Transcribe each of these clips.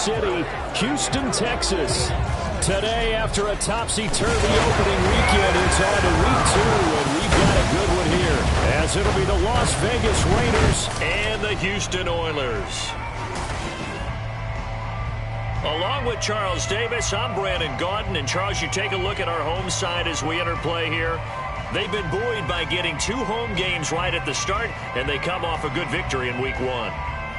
city, Houston, Texas. Today, after a topsy-turvy opening weekend, it's on to week 2, and we've got a good one here, as it'll be the Las Vegas Raiders and the Houston Oilers. Along with Charles Davis, I'm Brandon Gaudin. And, Charles, you take a look at our home side as we enter play here. They've been buoyed by getting 2 home games right at the start, and they come off a good victory in week 1.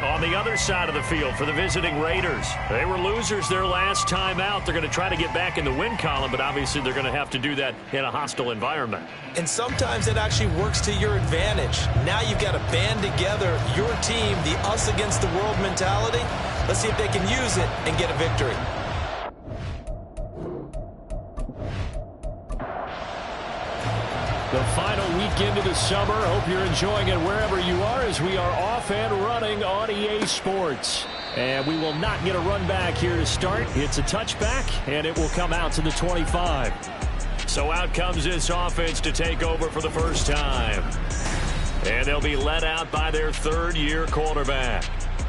On the other side of the field for the visiting Raiders, they were losers their last time out. They're going to try to get back in the win column, but obviously they're going to have to do that in a hostile environment. And sometimes it actually works to your advantage. Now you've got to band together your team, the us against the world mentality. Let's see if they can use it and get a victory. The final weekend of the summer. Hope you're enjoying it wherever you are as we are off and running on EA Sports. And we will not get a run back here to start. It's a touchback, and it will come out to the 25. So out comes this offense to take over for the first time. And they'll be led out by their third-year quarterback.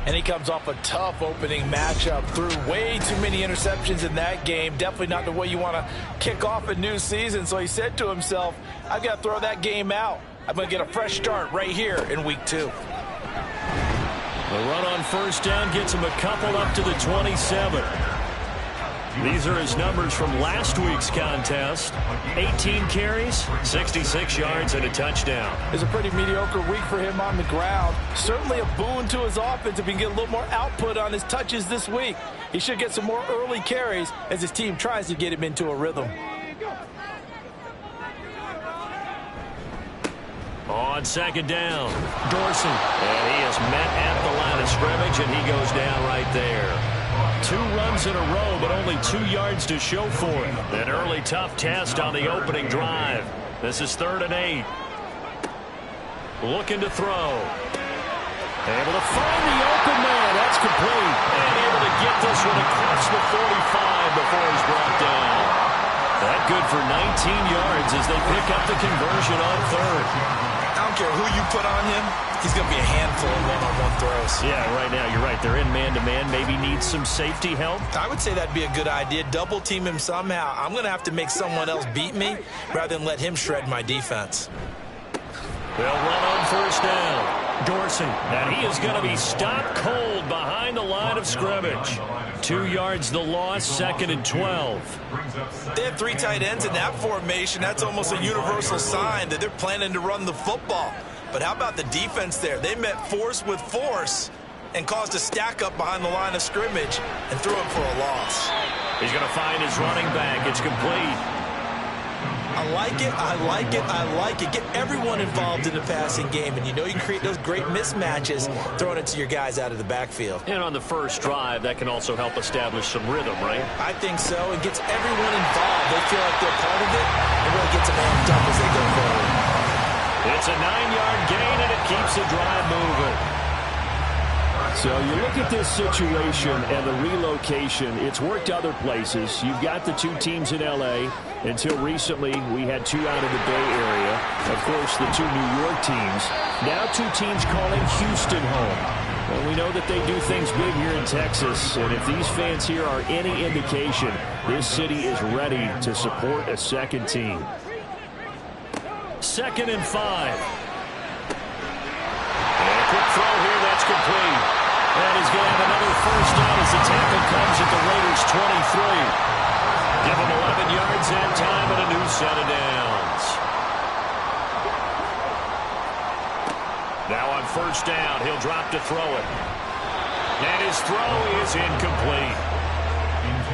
And he comes off a tough opening matchup. Threw way too many interceptions in that game. Definitely not the way you want to kick off a new season. So he said to himself, I've got to throw that game out. I'm going to get a fresh start right here in week 2. The run on first down gets him a couple up to the 27. These are his numbers from last week's contest. 18 carries, 66 yards, and a touchdown. It's a pretty mediocre week for him on the ground. Certainly a boon to his offense if he can get a little more output on his touches this week. He should get some more early carries as his team tries to get him into a rhythm. On second down, Dorsey. And he is met at the line of scrimmage, and he goes down right there. 2 runs in a row, but only 2 yards to show for it. An early tough test on the opening drive. This is 3rd and 8. Looking to throw. Able to find the open man. That's complete. And able to get this one across the 45 before he's brought down. That good for 19 yards as they pick up the conversion on 3rd. I don't care who you put on him. He's going to be a handful of one-on-one throws. Yeah, right now, you're right. They're in man-to-man. Maybe needs some safety help. I would say that'd be a good idea. Double team him somehow. I'm going to have to make someone else beat me rather than let him shred my defense. They'll run on first down. Dorsey. And he is going to be stopped cold behind the line of scrimmage. 2 yards the loss, 2nd and 12. They have 3 tight ends in that formation. That's almost a universal sign that they're planning to run the football. But how about the defense there? They met force with force and caused a stack up behind the line of scrimmage and threw him for a loss. He's going to find his running back. It's complete. I like it, I like it, I like it. Get everyone involved in the passing game, and you know you can create those great mismatches throwing it to your guys out of the backfield. And on the first drive, that can also help establish some rhythm, right? I think so. It gets everyone involved. They feel like they're part of it, and really gets them amped up as they go forward. It's a 9-yard gain, and it keeps the drive moving. So you look at this situation and the relocation. It's worked other places. You've got the 2 teams in L.A. Until recently, we had 2 out of the Bay Area. Of course, the 2 New York teams. Now 2 teams calling Houston home. Well, we know that they do things big here in Texas. And if these fans here are any indication, this city is ready to support a second team. 2nd and 5. And a quick throw here, that's complete. And he's going to have another first down as the tackle comes at the Raiders' 23. Give him 11 yards that time and a new set of downs. Now on first down, he'll drop to throw it. And his throw is incomplete.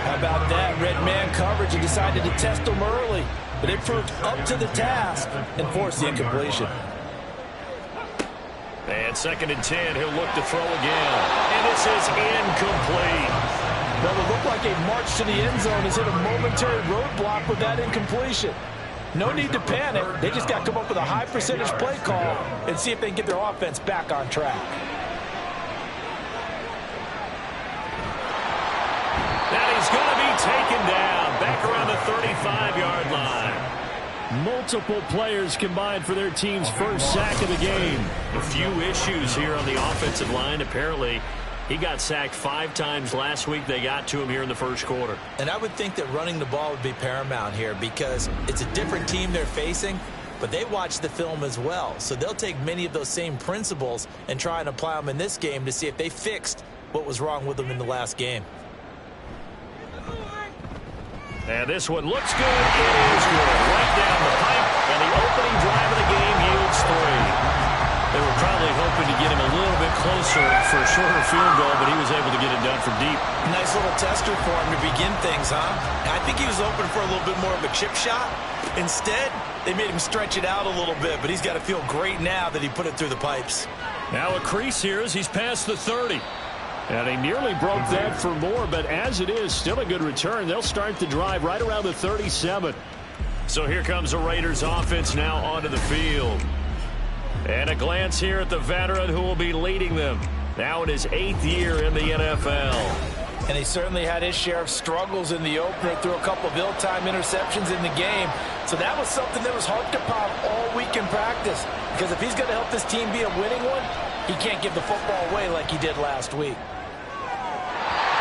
How about that? Red man coverage and decided to test him early. But it proved up to the task and forced the incompletion. And 2nd and 10, he'll look to throw again. And this is incomplete. Well, it looked like a march to the end zone has hit a momentary roadblock with that incompletion. No need to panic. They just got to come up with a high percentage play call and see if they can get their offense back on track. And he's going to be taken down back around the 35-yard line. Multiple players combined for their team's first sack of the game. A few issues here on the offensive line. Apparently, He got sacked 5 times last week. They got to him here in the first quarter. And I would think that running the ball would be paramount here because it's a different team they're facing, but they watch the film as well. So they'll take many of those same principles and try and apply them in this game to see if they fixed what was wrong with them in the last game. And this one looks good. It is good. Right down the pipe. And the opening drive of the game yields 3. They were probably hoping to get him a little bit closer for a shorter field goal, but he was able to get it done from deep. Nice little tester for him to begin things, huh? I think he was hoping for a little bit more of a chip shot. Instead, they made him stretch it out a little bit, but he's got to feel great now that he put it through the pipes. Now a crease here as he's past the 30. And he nearly broke that for more, but as it is, still a good return. They'll start the drive right around the 37. So here comes the Raiders offense now onto the field. And a glance here at the veteran who will be leading them. Now in his 8th year in the NFL. And he certainly had his share of struggles in the opener, threw a couple of ill-timed interceptions in the game. So that was something that was harped upon all week in practice. Because if he's going to help this team be a winning one, he can't give the football away like he did last week.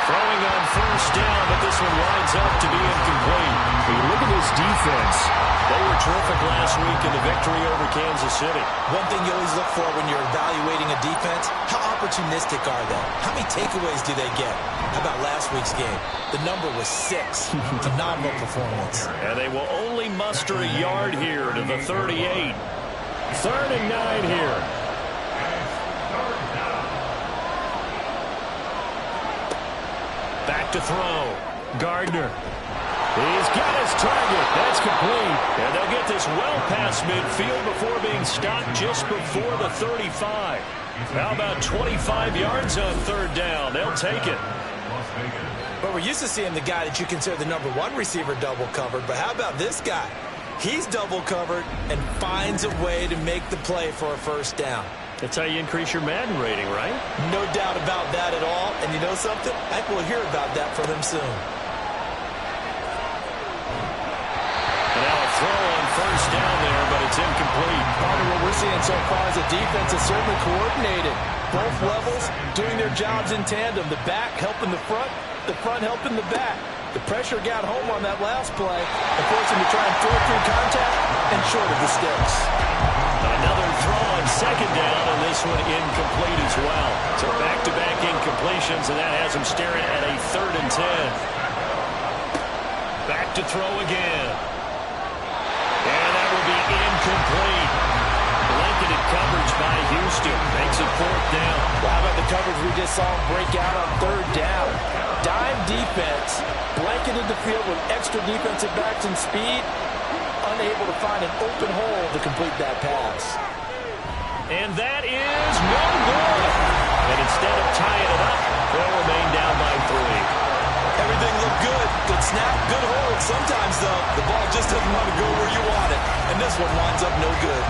Throwing on first down, but this one winds up to be incomplete. But you look at this defense. They were terrific last week in the victory over Kansas City. One thing you always look for when you're evaluating a defense, how opportunistic are they? How many takeaways do they get? How about last week's game? The number was 6. Phenomenal performance. And they will only muster a yard here to the 38. 3rd and 9 here. Back to throw. Gardner. He's got his target. That's complete. And they'll get this well past midfield before being stopped just before the 35. How about 25 yards on 3rd down? They'll take it. But we're used to seeing the guy that you consider the number 1 receiver double covered. But how about this guy? He's double covered and finds a way to make the play for a first down. That's how you increase your Madden rating, right? No doubt about that at all. And you know something? I think we'll hear about that from him soon. And now a throw on first down there, but it's incomplete. What we're seeing so far is the defense is certainly coordinated. Both levels doing their jobs in tandem. The back helping the front helping the back. The pressure got home on that last play and forced him to try and throw through contact and short of the sticks. Another throw on 2nd down, and this one incomplete as well. So back-to-back incompletions, and that has him staring at a 3rd and 10. Back to throw again. And that will be incomplete. Blanketed coverage by Houston. Makes it 4th down. Well, how about the coverage we just saw him break out on 3rd down? Dime defense, blanketed the field with extra defensive backs and speed, unable to find an open hole to complete that pass. And that is no good. And instead of tying it up, they'll remain down by 3. Everything looked good. Good snap, good hold. Sometimes, though, the ball just doesn't want to go where you want it. And this one winds up no good.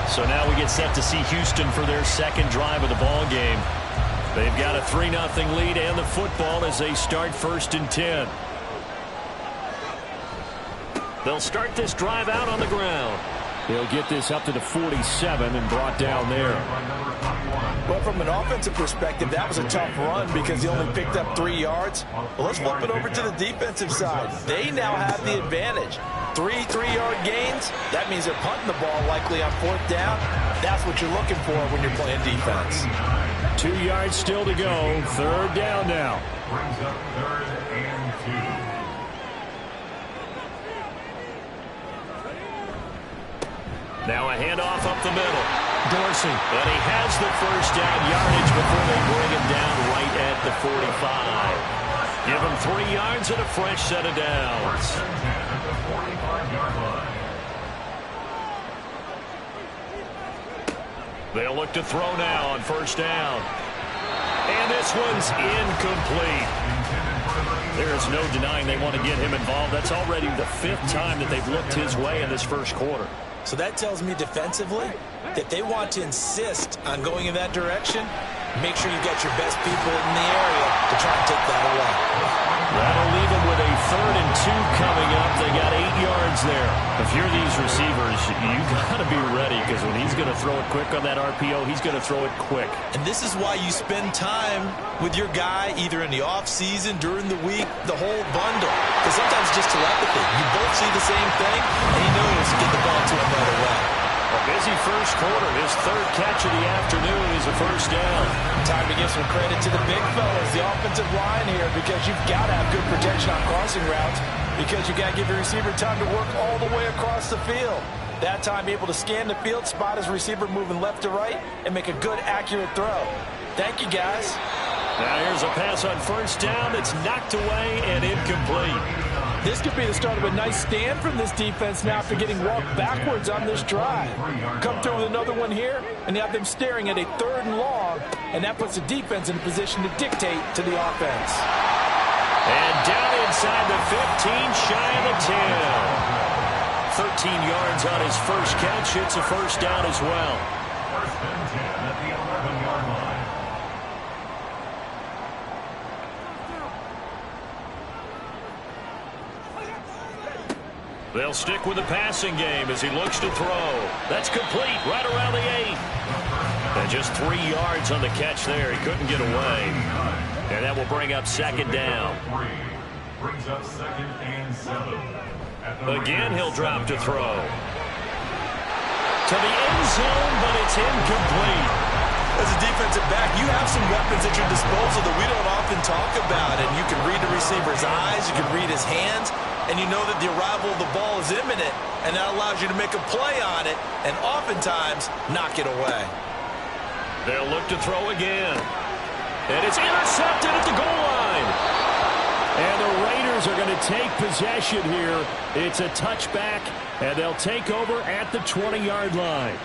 So now we get set to see Houston for their 2nd drive of the ball game. They've got a 3-0 lead and the football as they start 1st and 10. They'll start this drive out on the ground. They'll get this up to the 47 and brought down there. Well, from an offensive perspective, that was a tough run because he only picked up 3 yards. Well, let's flip it over to the defensive side. They now have the advantage. 3 3-yard gains. That means they're punting the ball likely on 4th down. That's what you're looking for when you're playing defense. 2 yards still to go. 3rd down now. Brings up 3rd and 2. Now a handoff up the middle. Dorsey. And he has the first down yardage before they bring him down right at the 45. Give him 3 yards and a fresh set of downs. They'll look to throw now on 1st down. And this one's incomplete. There's no denying they want to get him involved. That's already the 5th time that they've looked his way in this first quarter. So that tells me defensively that they want to insist on going in that direction Make sure you get your best people in the area to try and take that away. That'll leave them with a 3rd and 2 coming up. They got 8 yards there. If you're these receivers, you got to be ready, because when he's going to throw it quick on that RPO, he's going to throw it quick. And this is why you spend time with your guy either in the offseason, during the week, the whole bundle. Because sometimes it's just telepathy. You both see the same thing, and he knows to get the ball to him right away. A busy first quarter. His 3rd catch of the afternoon is a first down. Time to give some credit to the big fellas, the offensive line here, because you've got to have good protection on crossing routes, because you've got to give your receiver time to work all the way across the field. That time able to scan the field, spot his receiver moving left to right, and make a good, accurate throw. Thank you, guys. Now here's a pass on first down. It's knocked away and incomplete. This could be the start of a nice stand from this defense now after getting walked backwards on this drive. Come through with another one here, and you have them staring at a 3rd and long, and that puts the defense in a position to dictate to the offense. And down inside the 15, shy of the 10. 13 yards on his first catch. It's a first down as well. First and 10 at the 11-yard line. They'll stick with the passing game as he looks to throw. That's complete right around the 8. And just 3 yards on the catch there. He couldn't get away. And that will bring up 2nd down. Brings up 2nd and 7. Again, he'll drop to throw. To the end zone, but it's incomplete. As a defensive back, you have some weapons at your disposal that we don't often talk about. And you can read the receiver's eyes, you can read his hands, and you know that the arrival of the ball is imminent, and that allows you to make a play on it and oftentimes knock it away. They'll look to throw again. And it's intercepted at the goal line. And the Raiders are going to take possession here. It's a touchback, and they'll take over at the 20-yard line.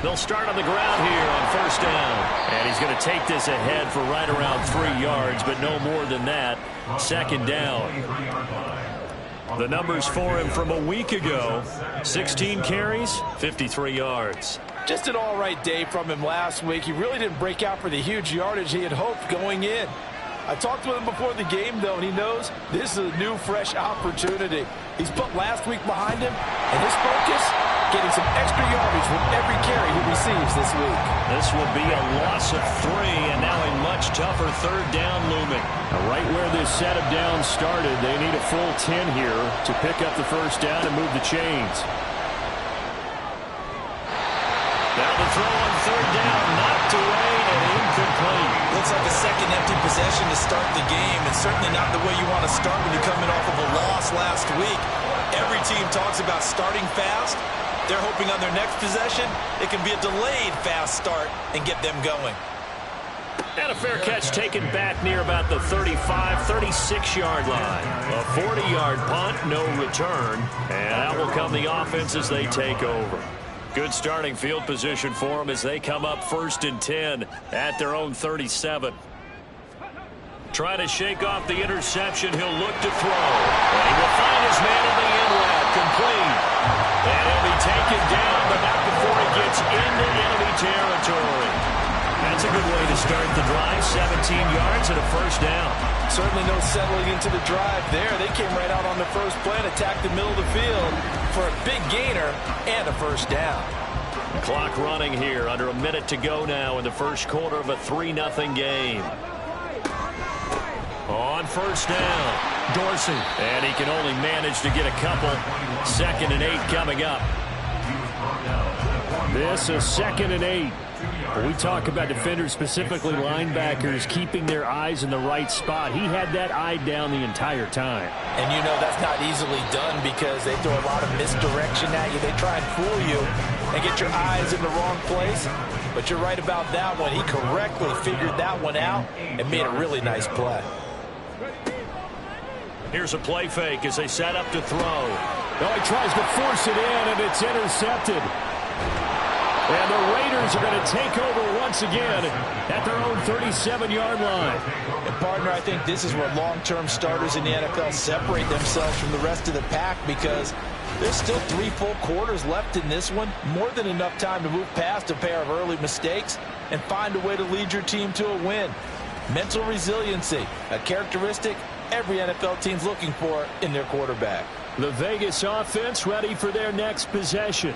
They'll start on the ground here on first down. And he's going to take this ahead for right around 3 yards, but no more than that. 2nd down. The numbers for him from a week ago: 16 carries, 53 yards. Just an all-right day from him last week. He really didn't break out for the huge yardage he had hoped going in. I talked with him before the game, though, and he knows this is a new, fresh opportunity. He's put last week behind him, and his focus, getting some extra yardage with every carry he receives this week. This will be a loss of 3, and now a much tougher 3rd down looming. Right where this set of downs started, they need a full 10 here to pick up the first down and move the chains. Now the throw on 3rd down, knocked away and incomplete. Looks like a second empty possession to start the game, and certainly not the way you want to start when you're coming off of a loss last week. Every team talks about starting fast. They're hoping on their next possession, it can be a delayed fast start and get them going. And a fair catch taken back near about the 35, 36-yard line. A 40-yard punt, no return. And out will come the offense as they take over. Good starting field position for them as they come up 1st and 10 at their own 37. Trying to shake off the interception, he'll look to throw. And he will find his man in the end route, complete. And he'll be taken down, but not before he gets into enemy territory. That's a good way to start the drive. 17 yards and a first down. Certainly no settling into the drive there. They came right out on the first play and attacked the middle of the field for a big gainer and a first down. Clock running here. Under a minute to go now in the first quarter of a 3-0 game. On first down, Dorsey. And he can only manage to get a couple. 2nd and 8 coming up. This is 2nd and 8. We talk about defenders, specifically linebackers, keeping their eyes in the right spot. He had that eye down the entire time. And you know that's not easily done because they throw a lot of misdirection at you. They try and fool you and get your eyes in the wrong place. But you're right about that one. He correctly figured that one out and made a really nice play. Here's a play fake as they set up to throw. Oh, he tries to force it in, and it's intercepted. And the Raiders are going to take over once again at their own 37-yard line. And partner, I think this is where long-term starters in the NFL separate themselves from the rest of the pack, because there's still 3 full quarters left in this one. More than enough time to move past a pair of early mistakes and find a way to lead your team to a win. Mental resiliency, a characteristic every NFL team's looking for in their quarterback. The Vegas offense ready for their next possession.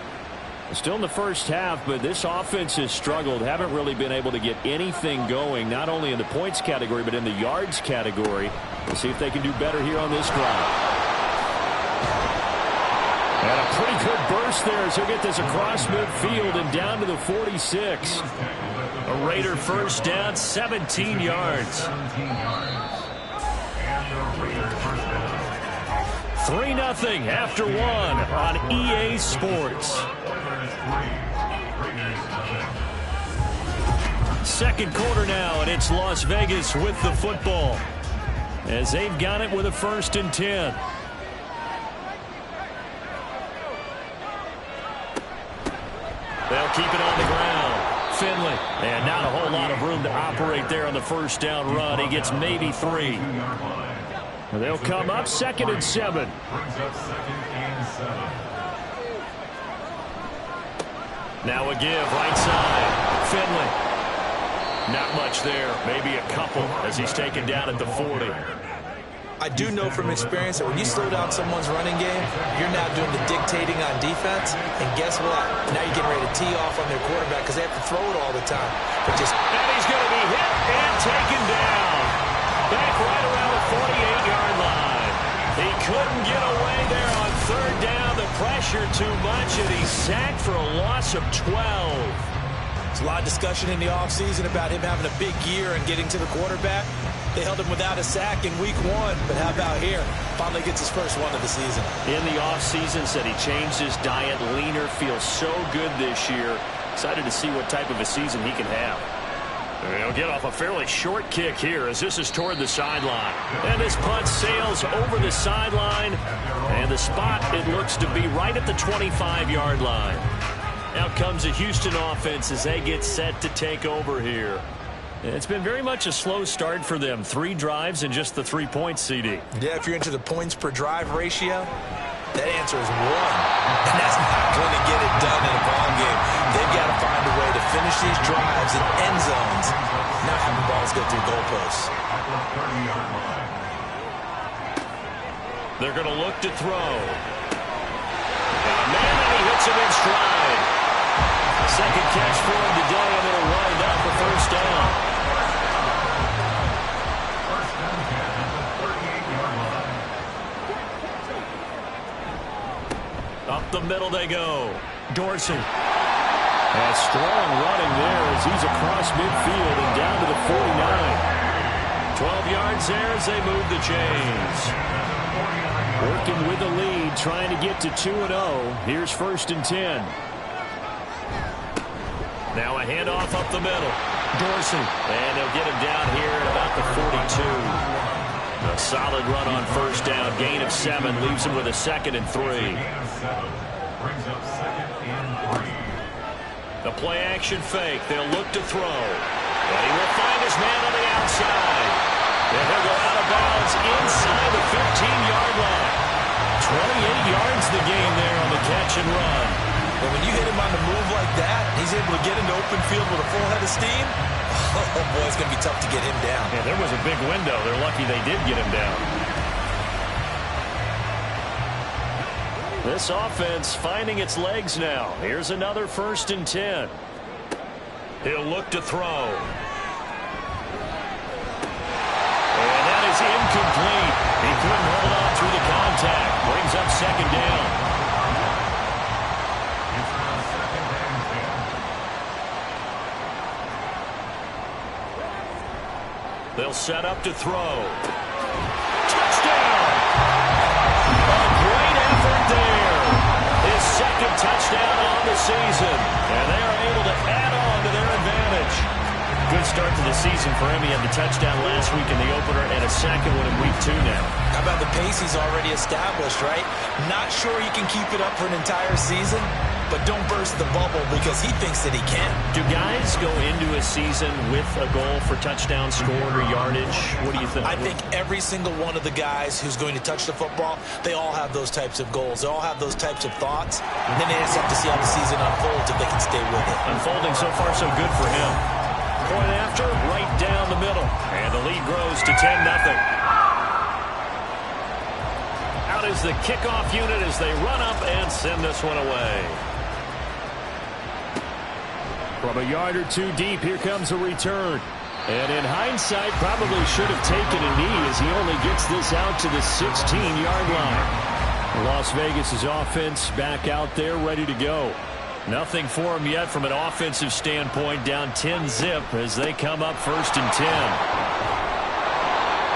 Still in the first half, but this offense has struggled. Haven't really been able to get anything going, not only in the points category, but in the yards category. We'll see if they can do better here on this drive. And a pretty good burst there as he'll get this across midfield and down to the 46. A Raider first down, 17 yards. 3-0 after 1 on EA Sports. Second quarter now, and it's Las Vegas with the football as they've got it with a 1st and 10. They'll keep it on the ground. Finley, and not a whole lot of room to operate there on the first down run. He gets maybe 3. They'll come up 2nd and 7. Now a give, right side. Finley. Not much there. Maybe a couple as he's taken down at the 40. I do know from experience that when you slow down someone's running game, you're now doing the dictating on defense. And guess what? Now you're getting ready to tee off on their quarterback because they have to throw it all the time. And he's going to be hit and taken down. Back right around the 48-yard line. He couldn't get away there on 3rd down. The pressure too much, and he's sacked for a loss of 12. There's a lot of discussion in the offseason about him having a big year and getting to the quarterback. They held him without a sack in week 1, but how about here? Finally gets his first one of the season. In the offseason, said he changed his diet, leaner, feels so good this year. Excited to see what type of a season he can have. He'll get off a fairly short kick here as this is toward the sideline. And this punt sails over the sideline. And the spot, it looks to be right at the 25-yard line. Out comes the Houston offense as they get set to take over here. It's been very much a slow start for them. 3 drives and just the 3 points, CD. Yeah, if you're into the points per drive ratio, that answer is 1. And that's not going to get it done in a ball game. They've got to find a way to finish these drives in end zones, not having balls go through goalposts. They're going to look to throw. Man, and he hits him in stride. Second catch for him today, and it'll wind up a first down. Up the middle they go. Dorsey. A strong running there as he's across midfield and down to the 49. 12 yards there as they move the chains. Working with the lead, trying to get to 2-0. Here's 1st and 10. Now a handoff up the middle. Dorsey. And they'll get him down here at about the 42. A solid run on first down. Gain of 7 leaves him with a 2nd and 3. The play action fake. They'll look to throw. And he will find his man on the outside. And he'll go out of bounds inside the 15-yard line. 28 yards the gain there on the catch and run. But when you hit him on the move like that, he's able to get into open field with a full head of steam. Oh, boy, it's going to be tough to get him down. Yeah, there was a big window. They're lucky they did get him down. This offense finding its legs now. Here's another 1st and 10. He'll look to throw. And that is incomplete. He couldn't hold on through the contact. Brings up 2nd down. They'll set up to throw. Touchdown! A great effort there. His 2nd touchdown on the season. And they are able to add on to their advantage. Good start to the season for him. He had the touchdown last week in the opener and a 2nd one in week 2 now. How about the pace he's already established, right? Not sure he can keep it up for an entire season, but don't burst the bubble because he thinks that he can. Do guys go into a season with a goal for touchdown scored or yardage? What do you think? I think every single one of the guys who's going to touch the football, they all have those types of goals. They all have those types of thoughts. And then they just have to see how the season unfolds if they can stay with it. Unfolding so far so good for him. Point after, right down the middle. And the lead grows to 10-0. Out is the kickoff unit as they run up and send this one away. From a yard or two deep, here comes a return. And in hindsight, probably should have taken a knee as he only gets this out to the 16-yard line. Las Vegas' offense back out there ready to go. Nothing for him yet from an offensive standpoint, down 10-0 as they come up 1st and 10.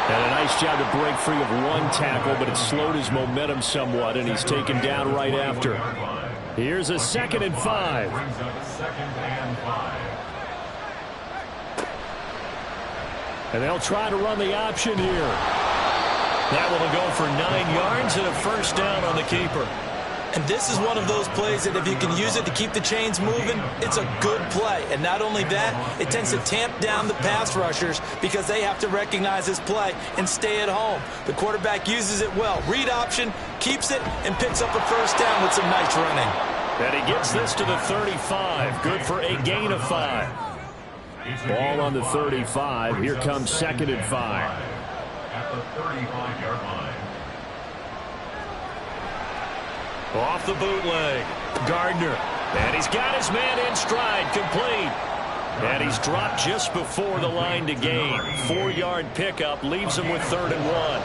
And a nice job to break free of one tackle, but it slowed his momentum somewhat, and he's taken down right after. Here's a 2nd and 5. Brings up 2nd and 5. And they'll try to run the option here. That one will go for 9 yards and a 1st down on the keeper. And this is one of those plays that if you can use it to keep the chains moving, it's a good play. And not only that, it tends to tamp down the pass rushers because they have to recognize this play and stay at home. The quarterback uses it well. Read option, keeps it, and picks up a 1st down with some nice running. And he gets this to the 35. Good for a gain of 5. Ball on the 35. Here comes 2nd and 5. At the 35-yard line. Off the bootleg. Gardner. And he's got his man in stride. Complete. And he's dropped just before the line to gain. 4-yard pickup leaves him with 3rd and 1.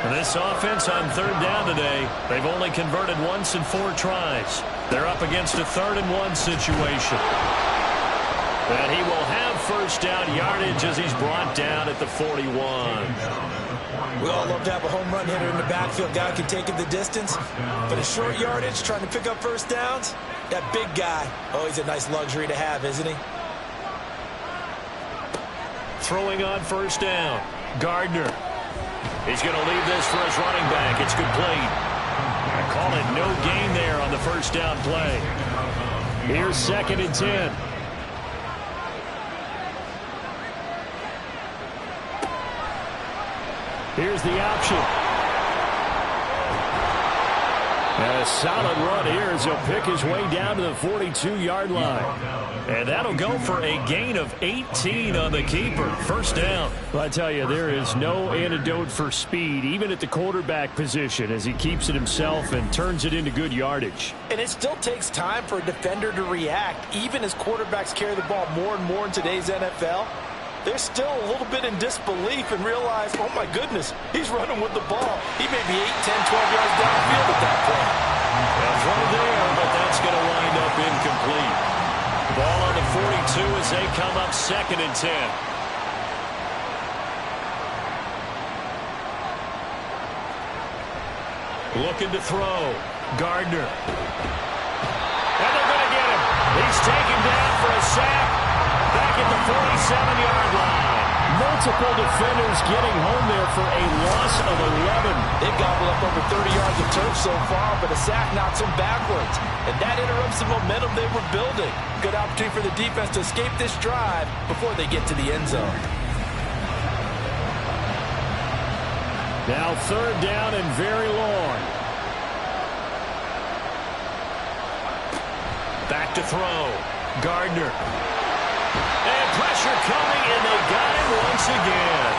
And this offense on 3rd down today, they've only converted once in 4 tries. They're up against a 3rd and 1 situation. And he will have 1st down yardage as he's brought down at the 41. We all love to have a home run hitter in the backfield. Guy can take it the distance. But a short yardage, trying to pick up 1st downs, that big guy, oh, he's a nice luxury to have, isn't he? Throwing on 1st down. Gardner. He's going to leave this for his running back. It's complete. I call it no gain there on the 1st down play. Here's 2nd and 10. Here's the option. And a solid run here as he'll pick his way down to the 42-yard line. And that'll go for a gain of 18 on the keeper. 1st down. Well, I tell you, there is no antidote for speed, even at the quarterback position, as he keeps it himself and turns it into good yardage. And it still takes time for a defender to react, even as quarterbacks carry the ball more and more in today's NFL. They're still a little bit in disbelief and realize, oh, my goodness, he's running with the ball. He may be 8, 10, 12 yards downfield at that point. A throw there, but that's going to wind up incomplete. Ball on the 42 as they come up 2nd and 10. Looking to throw. Gardner. And they're going to get him. He's taken down for a sack. Back at the 47-yard line. Multiple defenders getting home there for a loss of 11. They've gobbled up over 30 yards of turf so far, but a sack knocks them backwards. And that interrupts the momentum they were building. Good opportunity for the defense to escape this drive before they get to the end zone. Now 3rd down and very long. Back to throw. Gardner. And pressure coming, and they got him once again.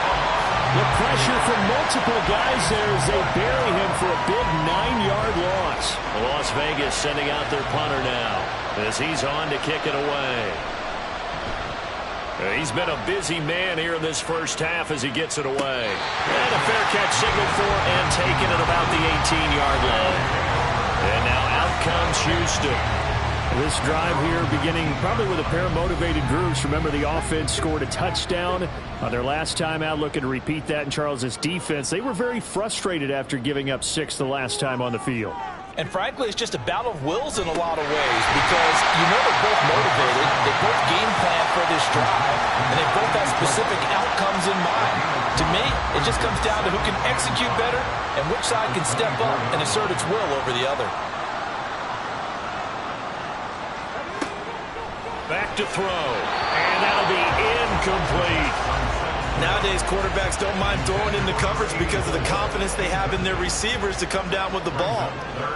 The pressure from multiple guys there as they bury him for a big 9-yard loss. Las Vegas sending out their punter now as he's on to kick it away. He's been a busy man here in this 1st half as he gets it away. And a fair catch signaled for and taken at about the 18-yard line. And now out comes Houston. This drive here beginning probably with a pair of motivated groups. Remember, the offense scored a touchdown on their last time out, looking to repeat that in Charles' defense. They were very frustrated after giving up 6 the last time on the field. And frankly, it's just a battle of wills in a lot of ways because you know they're both motivated, they both game plan for this drive, and they both have specific outcomes in mind. To me, it just comes down to who can execute better and which side can step up and assert its will over the other. Back to throw. And that'll be incomplete. Nowadays, quarterbacks don't mind throwing into coverage because of the confidence they have in their receivers to come down with the ball.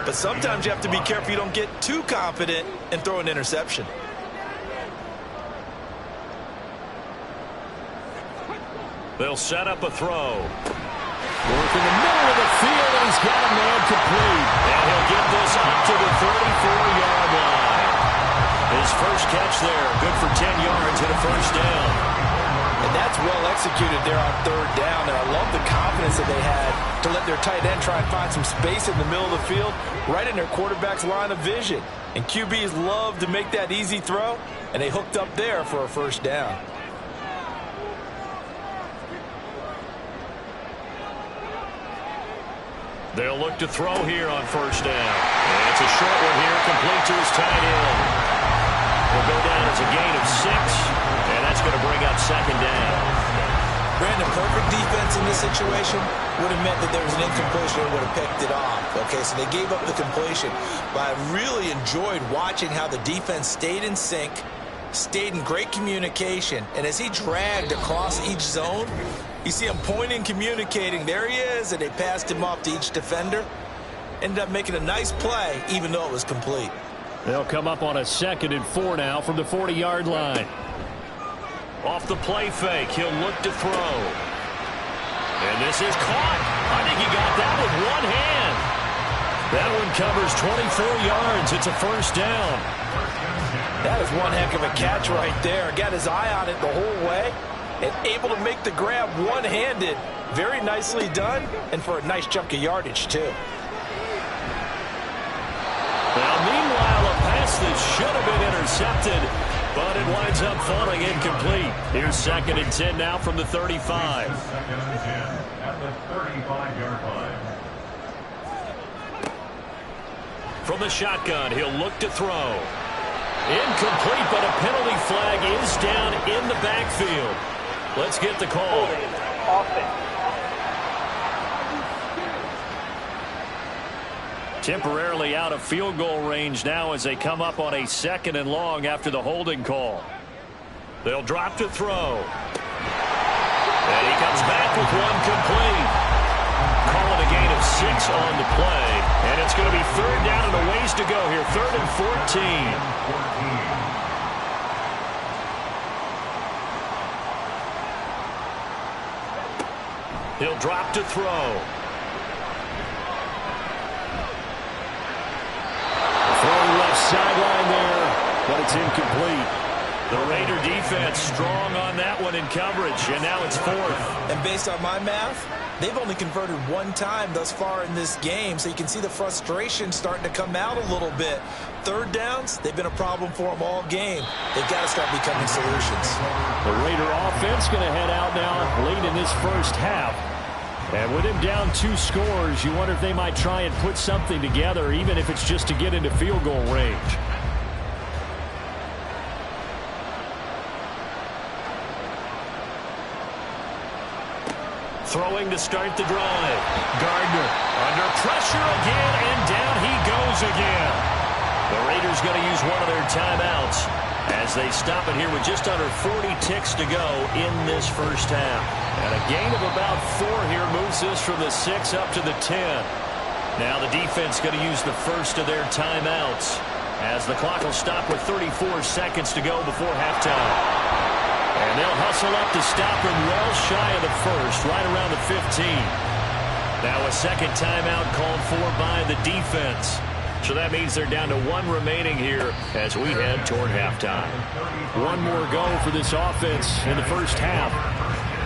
But sometimes you have to be careful you don't get too confident and throw an interception. They'll set up a throw. Work in the middle of the field, and he's got a man complete. And he'll get this up to the 34-yard line. His first catch there, good for 10 yards and a first down. And that's well executed there on third down. And I love the confidence that they had to let their tight end try and find some space in the middle of the field, right in their quarterback's line of vision. And QBs love to make that easy throw, and they hooked up there for a first down. They'll look to throw here on first down. And it's a short one here, complete to his tight end. Will go down as a gain of 6, and that's going to bring up second down. Brandon, perfect defense in this situation would have meant that there was an incompletion and would have picked it off. Okay, so they gave up the completion. But I really enjoyed watching how the defense stayed in sync, stayed in great communication, and as he dragged across each zone, you see him pointing, communicating. There he is, and they passed him off to each defender. Ended up making a nice play, even though it was complete. They'll come up on a 2nd and 4 now from the 40-yard line. Off the play fake, he'll look to throw. And this is caught. I think he got that with one hand. That one covers 24 yards. It's a first down. That is one heck of a catch right there. Got his eye on it the whole way. And able to make the grab one-handed. Very nicely done, and for a nice chunk of yardage, too. Now, meanwhile, a pass that should have been intercepted, but it winds up falling incomplete. Here's 2nd and 10 now from the 35. 2nd and 10 at the 35-yard line. From the shotgun, he'll look to throw. Incomplete, but a penalty flag is down in the backfield. Let's get the call. Temporarily out of field goal range now as they come up on a 2nd and long after the holding call. They'll drop to throw. And he comes back with one complete. Calling a gain of 6 on the play. And it's going to be 3rd down and a ways to go here. 3rd and 14. He'll drop to throw. Throwing left sideline there, but it's incomplete. The Raider defense strong on that one in coverage, and now it's 4th. And based on my math, they've only converted one time thus far in this game, so you can see the frustration starting to come out a little bit. 3rd downs, they've been a problem for them all game. They've got to start becoming solutions. The Raider offense going to head out now late in this first half. And with him down 2 scores, you wonder if they might try and put something together, even if it's just to get into field goal range. Throwing to start the drive. Gardner under pressure again, and down he goes again. The Raiders going to use one of their timeouts as they stop it here with just under 40 ticks to go in this first half. And a gain of about 4 here moves this from the 6 up to the 10. Now the defense going to use the first of their timeouts as the clock will stop with 34 seconds to go before halftime. And they'll hustle up to stop him well shy of the first, right around the 15. Now a second timeout called for by the defense. So that means they're down to 1 remaining here as we head toward halftime. 1 more go for this offense in the first half.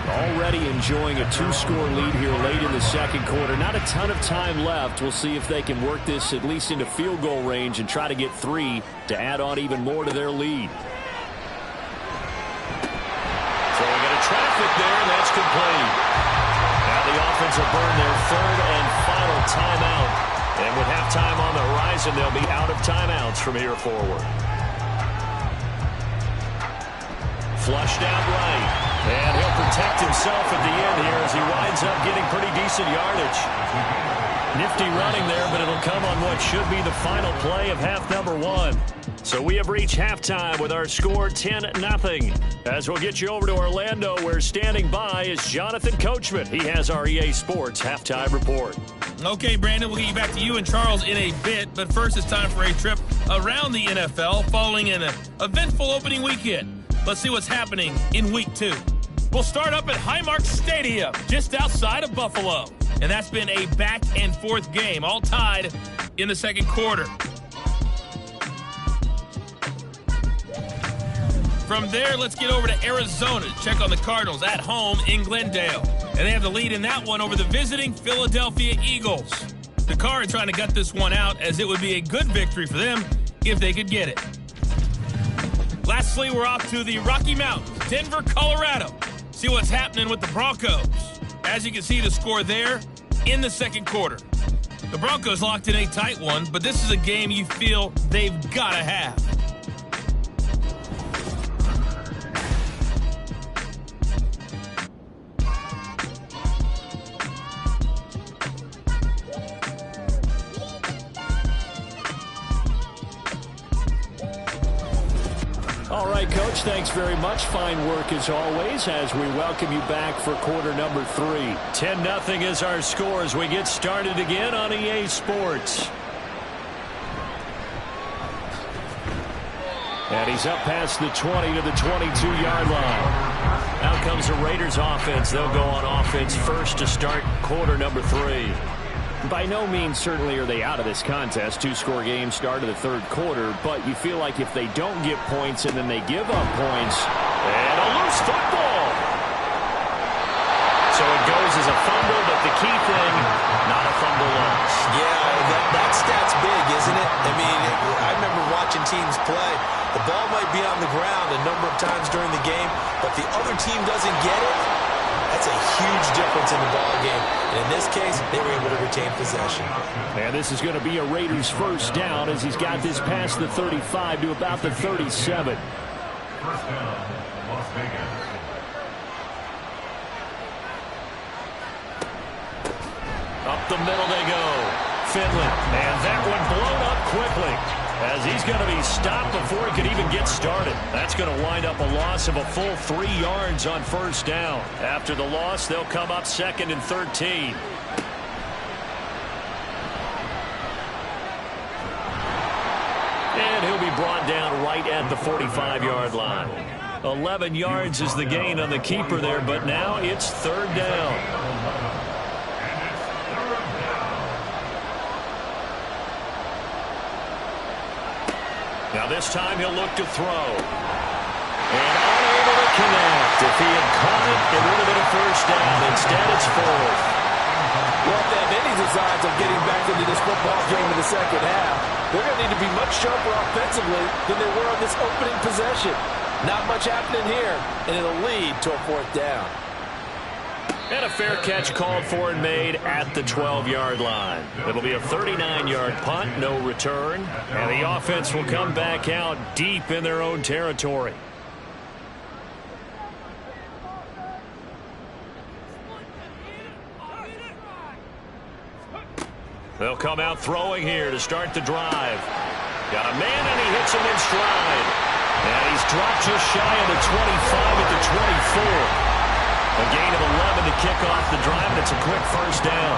Already enjoying a 2-score lead here late in the second quarter. Not a ton of time left. We'll see if they can work this at least into field goal range and try to get 3 to add on even more to their lead. Throwing into traffic there, and that's complete. Now the offense will burn their 3rd and final timeout. And with halftime on the horizon, they'll be out of timeouts from here forward. Flushed out right. And he'll protect himself at the end here as he winds up getting pretty decent yardage. Nifty running there, but it'll come on what should be the final play of half number 1. So we have reached halftime with our score 10-0. As we'll get you over to Orlando, where standing by is Jonathan Coachman. He has our EA Sports halftime report. Okay, Brandon, we'll get you back to you and Charles in a bit. But first, it's time for a trip around the NFL following an eventful opening weekend. Let's see what's happening in Week 2. We'll start up at Highmark Stadium, just outside of Buffalo. And that's been a back-and-forth game, all tied in the second quarter. From there, let's get over to Arizona to check on the Cardinals at home in Glendale. And they have the lead in that one over the visiting Philadelphia Eagles. The Cards trying to gut this one out, as it would be a good victory for them if they could get it. Lastly, we're off to the Rocky Mountains, Denver, Colorado. See what's happening with the Broncos. As you can see, the score there in the second quarter. The Broncos locked in a tight one, but this is a game you feel they've got to have. All right, Coach, thanks very much. Fine work as always as we welcome you back for quarter number 3. 10-0 is our score as we get started again on EA Sports. And he's up past the 20 to the 22-yard line. Out comes the Raiders offense. They'll go on offense first to start quarter number 3. By no means certainly are they out of this contest. 2-score game start of the third quarter, but you feel like if they don't get points and then they give up points, and a loose football. So it goes as a fumble, but the key thing, not a fumble loss. Yeah, that stat's big, isn't it? I mean, I remember watching teams play. The ball might be on the ground a number of times during the game, but the other team doesn't get it. That's a huge difference in the ball game. And in this case, they were able to retain possession. And this is going to be a Raiders first down as he's got this past the 35 to about the 37. First down, Las Vegas. Up the middle they go. Finley. And that one blown up quickly as he's going to be stopped before he could even get started. That's going to wind up a loss of a full 3 yards on first down. After the loss, they'll come up 2nd and 13. And he'll be brought down right at the 45-yard line. 11 yards is the gain on the keeper there, but now it's 3rd down. Now this time he'll look to throw. And unable to connect. If he had caught it, it would have been a first down. Instead, it's 4th. Well, if they have any designs of getting back into this football game in the second half, they're going to need to be much sharper offensively than they were on this opening possession. Not much happening here, and it'll lead to a 4th down. And a fair catch called for and made at the 12-yard line. It'll be a 39-yard punt, no return. And the offense will come back out deep in their own territory. They'll come out throwing here to start the drive. Got a man, and he hits him in stride. And he's dropped just shy of the 25 at the 24. A gain of 11 to kick off the drive, and it's a quick first down.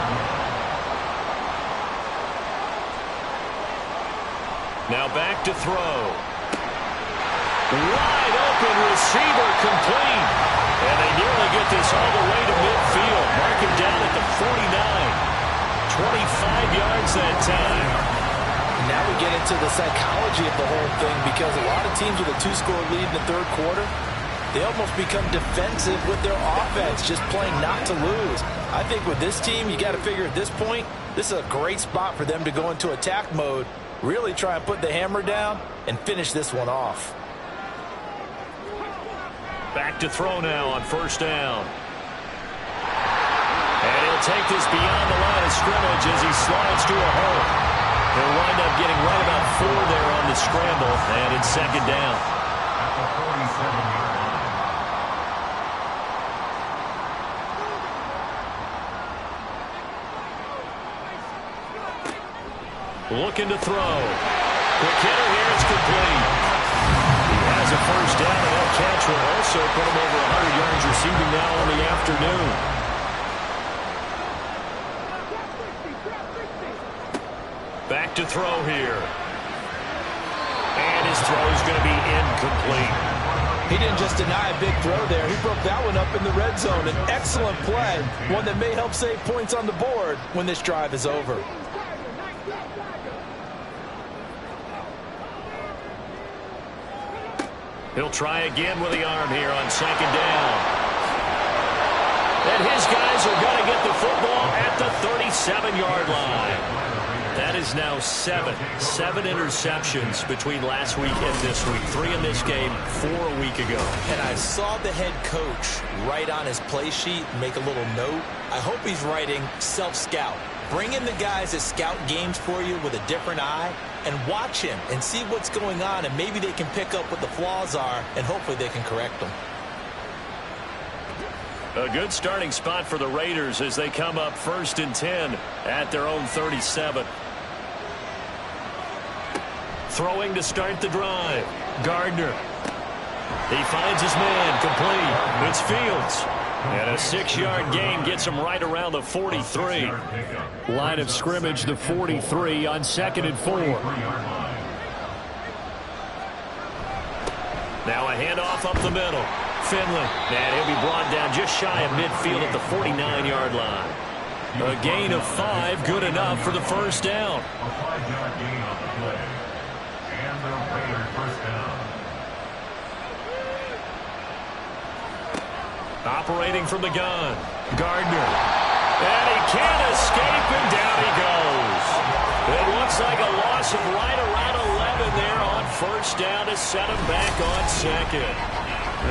Now back to throw. Wide open receiver complete. And they nearly get this all the way to midfield. Mark him down at the 49. 25 yards that time. Now we get into the psychology of the whole thing, because a lot of teams with a 2-score lead in the third quarter, they almost become defensive with their offense, just playing not to lose. I think with this team, you got to figure at this point, this is a great spot for them to go into attack mode, really try and put the hammer down and finish this one off. Back to throw now on first down. And he'll take this beyond the line of scrimmage as he slides to a hole. He'll wind up getting right about 4 there on the scramble, and it's 2nd down. At the 47-yard line. looking to throw. Quick hitter here, it's complete. He has a first down, and that catch will also put him over 100 yards receiving now on the afternoon. Back to throw here. And his throw is going to be incomplete. He didn't just deny a big throw there. He broke that one up in the red zone. An excellent play, one that may help save points on the board when this drive is over. He'll try again with the arm here on second down. And his guys are going to get the football at the 37-yard line. That is now seven interceptions between last week and this week. 3 in this game, 4 a week ago. And I saw the head coach write on his play sheet, make a little note. I hope he's writing self-scout. Bring in the guys that scout games for you with a different eye and watch him and see what's going on, and maybe they can pick up what the flaws are, and hopefully they can correct them. A good starting spot for the Raiders as they come up 1st and 10 at their own 37. Throwing to start the drive. Gardner. He finds his man, complete. It's Fields. And a 6-yard gain gets him right around the 43. Line of scrimmage, the 43 on 2nd and 4. Now a handoff up the middle. Finley. And he'll be brought down just shy of midfield at the 49-yard line. A gain of 5, good enough for the first down. A 5-yard gain on the play. And the Raiders first down. Operating from the gun. Gardner. And he can't escape, and down he goes. It looks like a loss of right around 11 there on first down to set him back on second.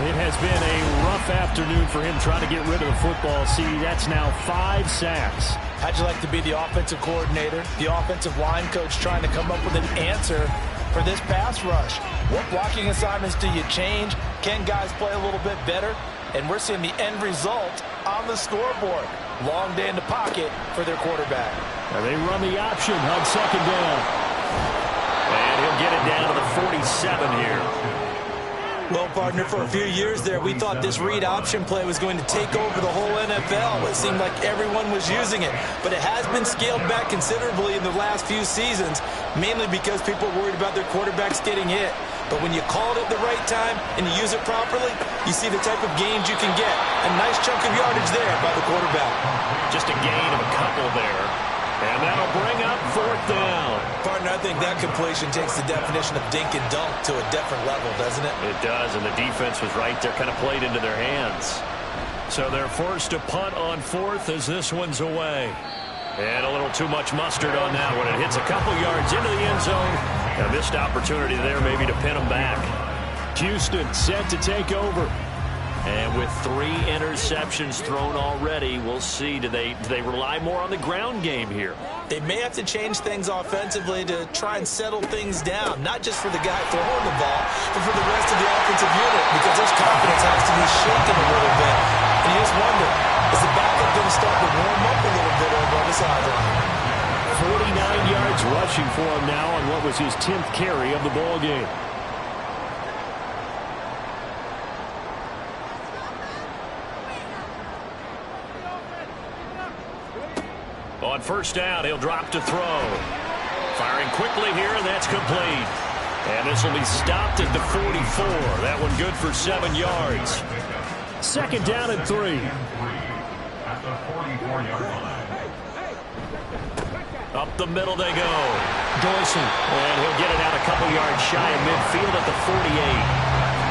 It has been a rough afternoon for him trying to get rid of the football. See, that's now 5 sacks. How'd you like to be the offensive coordinator, the offensive line coach trying to come up with an answer for this pass rush? What blocking assignments do you change? Can guys play a little bit better? And we're seeing the end result on the scoreboard. Long day in the pocket for their quarterback. Now they run the option on second down. And he'll get it down to the 47 here. Well, partner, for a few years there, we thought this read option play was going to take over the whole NFL. It seemed like everyone was using it. But it has been scaled back considerably in the last few seasons, mainly because people are worried about their quarterbacks getting hit. But when you call it at the right time and you use it properly, you see the type of gains you can get. A nice chunk of yardage there by the quarterback. Just a gain of a couple there. And that'll bring up 4th down. Partner, I think that completion takes the definition of dink and dunk to a different level, doesn't it? It does, and the defense was right there, kind of played into their hands. So they're forced to punt on 4th as this one's away. And a little too much mustard on that one. It hits a couple yards into the end zone. A missed opportunity there maybe to pin them back. Houston set to take over. And with 3 interceptions thrown already, we'll see. Do they rely more on the ground game here? They may have to change things offensively to try and settle things down, not just for the guy throwing the ball, but for the rest of the offensive unit, because his confidence has to be shaken a little bit. And you just wonder, is the backup going to start to warm up a little bit over on the sideline? 49 yards rushing for him now on what was his 10th carry of the ball game. On first down, he'll drop to throw. Firing quickly here, and that's complete. And this will be stopped at the 44. That one good for 7 yards. 2nd down and 3. At the 44-yard line. Up the middle they go. Dorsey. And he'll get it out a couple yards shy of midfield at the 48.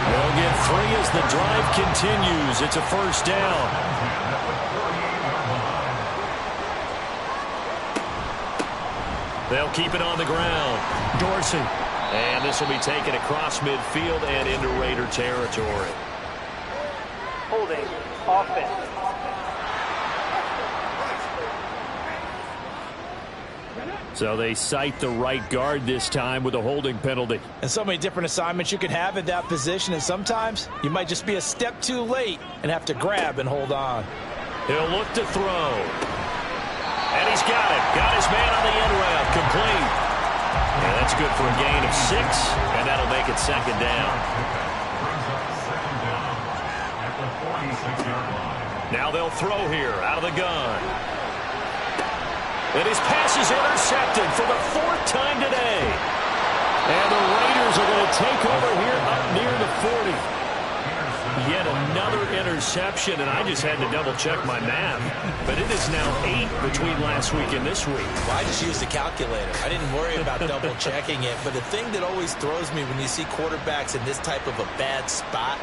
They'll get 3 as the drive continues. It's a first down. They'll keep it on the ground. Dorsey. And this will be taken across midfield and into Raider territory. Holding offense. So they cite the right guard this time with a holding penalty. And so many different assignments you can have at that position, and sometimes you might just be a step too late and have to grab and hold on. He'll look to throw. And he's got it. Got his man on the end route. Complete. And that's good for a gain of 6, and that'll make it second down. Now they'll throw here out of the gun. And his pass is intercepted for the 4th time today. And the Raiders are going to take over here up near the 40. Yet another interception, and I just had to double-check my math. But it is now 8 between last week and this week. Well, I just used the calculator. I didn't worry about double-checking it. But the thing that always throws me when you see quarterbacks in this type of a bad spot,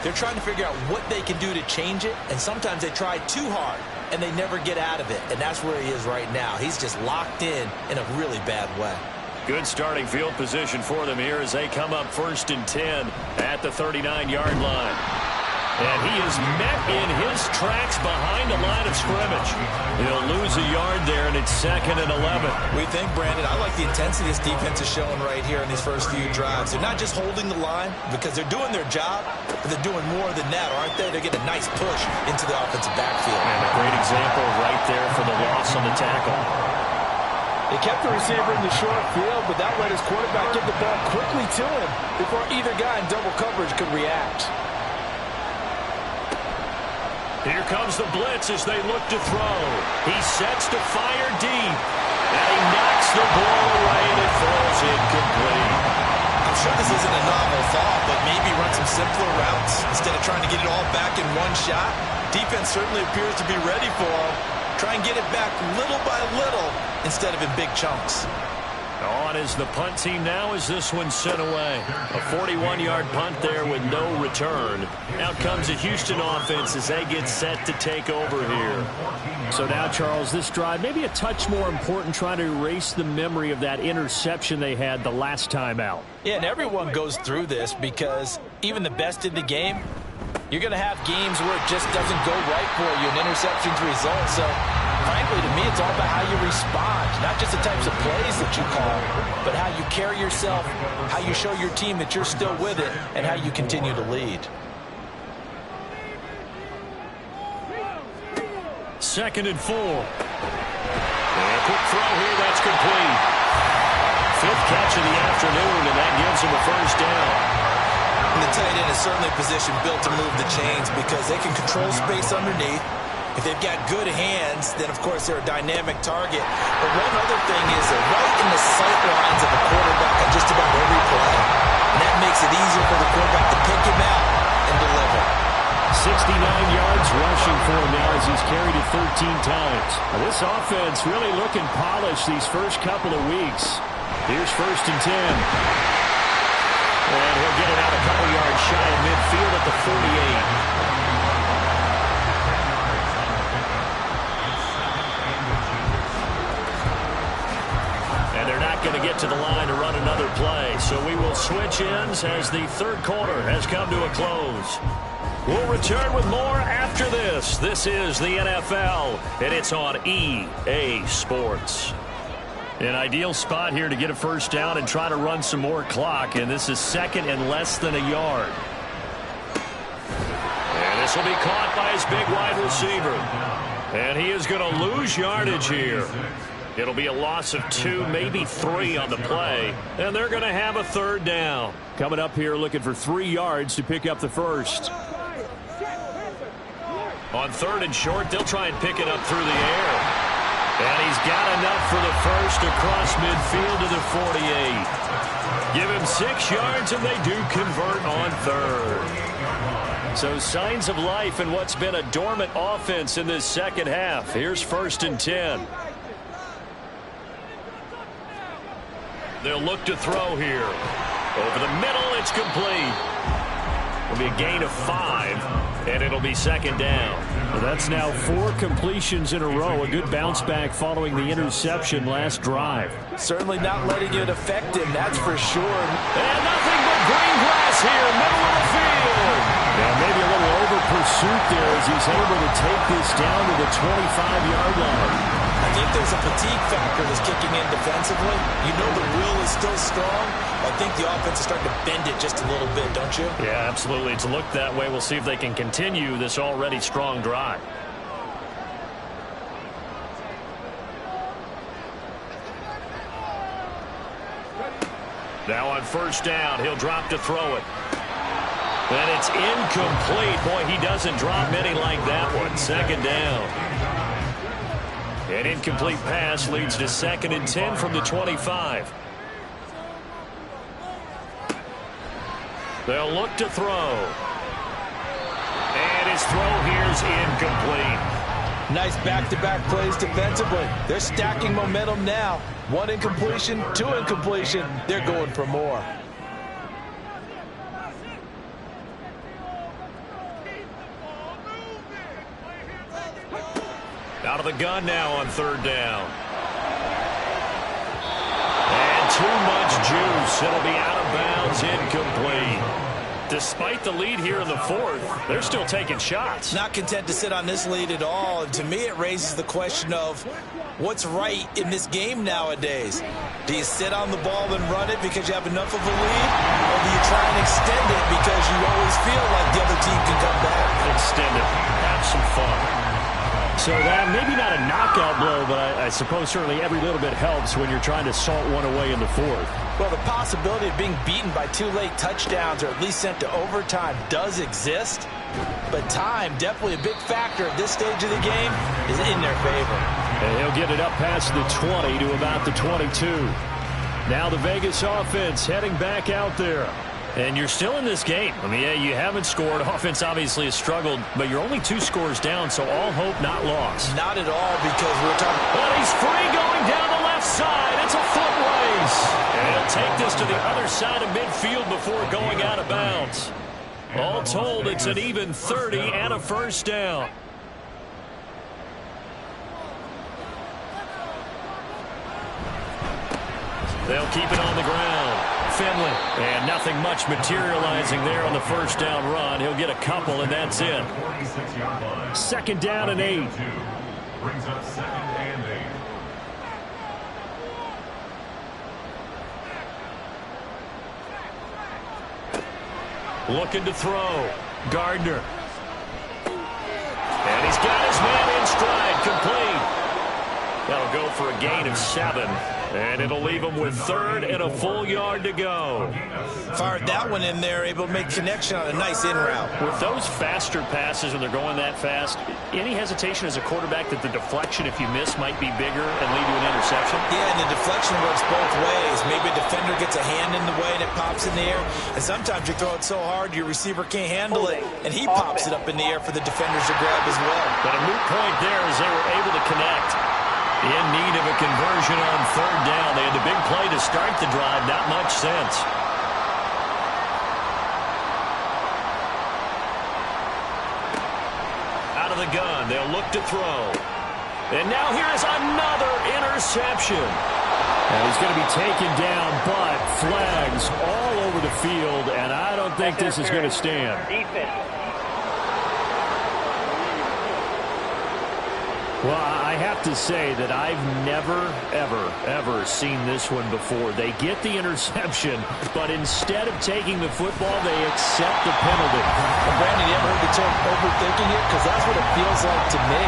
they're trying to figure out what they can do to change it, and sometimes they try too hard, and they never get out of it. And that's where he is right now. He's just locked in a really bad way. Good starting field position for them here as they come up 1st and 10 at the 39-yard line. And he is met in his tracks behind the line of scrimmage. He'll lose a yard there, and it's 2nd and 11. We think, Brandon, I like the intensity this defense is showing right here in these first few drives. They're not just holding the line because they're doing their job, but they're doing more than that, aren't they? They're getting a nice push into the offensive backfield. And a great example right there for the loss on the tackle. They kept the receiver in the short field, but that let his quarterback get the ball quickly to him before either guy in double coverage could react. Here comes the blitz as they look to throw. He sets to fire deep. And he knocks the ball away, and it falls incomplete. I'm sure this isn't a novel thought, but maybe run some simpler routes instead of trying to get it all back in one shot. Defense certainly appears to be ready for him. Try and get it back little by little instead of in big chunks. On is the punt team now as this one's sent away. A 41-yard punt there with no return. Out comes the Houston offense as they get set to take over here. So now, Charles, this drive maybe a touch more important, trying to erase the memory of that interception they had the last time out. Yeah, and everyone goes through this because even the best in the game, you're going to have games where it just doesn't go right for you, and interceptions result. So, frankly, to me, it's all about how you respond, not just the types of plays that you call, but how you carry yourself, how you show your team that you're still with it, and how you continue to lead. 2nd and 4. And a quick throw here, that's complete. 5th catch of the afternoon, and that gives him a 1st down. And the tight end is certainly a position built to move the chains because they can control space underneath. If they've got good hands, then, of course, they're a dynamic target. But one other thing is they're right in the sight lines of the quarterback on just about every play. And that makes it easier for the quarterback to pick him out and deliver. 69 yards rushing for him now as he's carried it 13 times. Now, this offense really looking polished these first couple of weeks. Here's 1st and 10. And he'll get it out a couple yards shy of midfield at the 48. And they're not going to get to the line to run another play. So we will switch ends as the 3rd quarter has come to a close. We'll return with more after this. This is the NFL, and it's on EA Sports. An ideal spot here to get a 1st down and try to run some more clock, and this is 2nd and less than a yard. And this will be caught by his big wide receiver. And he is going to lose yardage here. It'll be a loss of 2, maybe 3 on the play, and they're going to have a 3rd down. Coming up here looking for 3 yards to pick up the 1st. On 3rd and short, they'll try and pick it up through the air. And he's got enough for the 1st across midfield to the 48. Give him 6 yards, and they do convert on 3rd. So signs of life in what's been a dormant offense in this second half. Here's 1st and 10. They'll look to throw here. Over the middle, it's complete. It'll be a gain of 5, and it'll be 2nd down. Well, that's now 4 completions in a row. A good bounce back following the interception last drive. Certainly not letting it affect him, that's for sure. And nothing but green grass here, middle of the field. And maybe a little over pursuit there as he's able to take this down to the 25-yard line. I think there's a fatigue factor that's kicking in defensively. You know the will is still strong. I think the offense is starting to bend it just a little bit, don't you? Yeah, absolutely. It's looked that way. We'll see if they can continue this already strong drive. Now on first down, he'll drop to throw it. And it's incomplete. Boy, he doesn't drop many like that one. Second down. An incomplete pass leads to 2nd and 10 from the 25. They'll look to throw. And his throw here's incomplete. Nice back-to-back plays defensively. They're stacking momentum now. 1 incompletion, 2 incompletion. They're going for more. Out of the gun now on 3rd down. And too much juice. It'll be out of bounds, incomplete. Despite the lead here in the 4th, they're still taking shots. Not content to sit on this lead at all. And to me, it raises the question of what's right in this game nowadays. Do you sit on the ball and run it because you have enough of a lead? Or do you try and extend it because you always feel like the other team can come back? Extend it. Have some fun. So that maybe not a knockout blow, but I suppose certainly every little bit helps when you're trying to salt one away in the 4th. Well, the possibility of being beaten by 2 late touchdowns or at least sent to overtime does exist. But time, definitely a big factor at this stage of the game, is in their favor. And he'll get it up past the 20 to about the 22. Now the Vegas offense heading back out there. And you're still in this game. I mean, yeah, you haven't scored. Offense obviously has struggled, but you're only 2 scores down, so all hope not lost. Not at all, because we're talking... But he's free going down the left side. It's a foot race. And he'll take this to the other side of midfield before going out of bounds. All told, it's an even 30 and a first down. They'll keep it on the ground. Finley. And nothing much materializing there on the first down run. He'll get a couple, and that's it. 2nd down and 8. Brings up 2nd and 8. Looking to throw. Gardner. And he's got his man in stride. Complete. That'll go for a gain of 7. And it'll leave him with 3rd and a full yard to go. Fired that one in there, able to make connection on a nice in route. With those faster passes when they're going that fast, any hesitation as a quarterback that the deflection, if you miss, might be bigger and lead to an interception? Yeah, and the deflection works both ways. Maybe a defender gets a hand in the way and it pops in the air. And sometimes you throw it so hard your receiver can't handle it, and he pops it up in the air for the defenders to grab as well. But a moot point there as they were able to connect. In need of a conversion on 3rd down. They had the big play to start the drive. Not much sense. Out of the gun. They'll look to throw. And now here is another interception. And he's going to be taken down, but flags all over the field, and I don't think this is going to stand. Well, I have to say that I've never, ever seen this one before. They get the interception, but instead of taking the football, they accept the penalty. Well, Brandon, you ever heard the term overthinking it? Because that's what it feels like to me.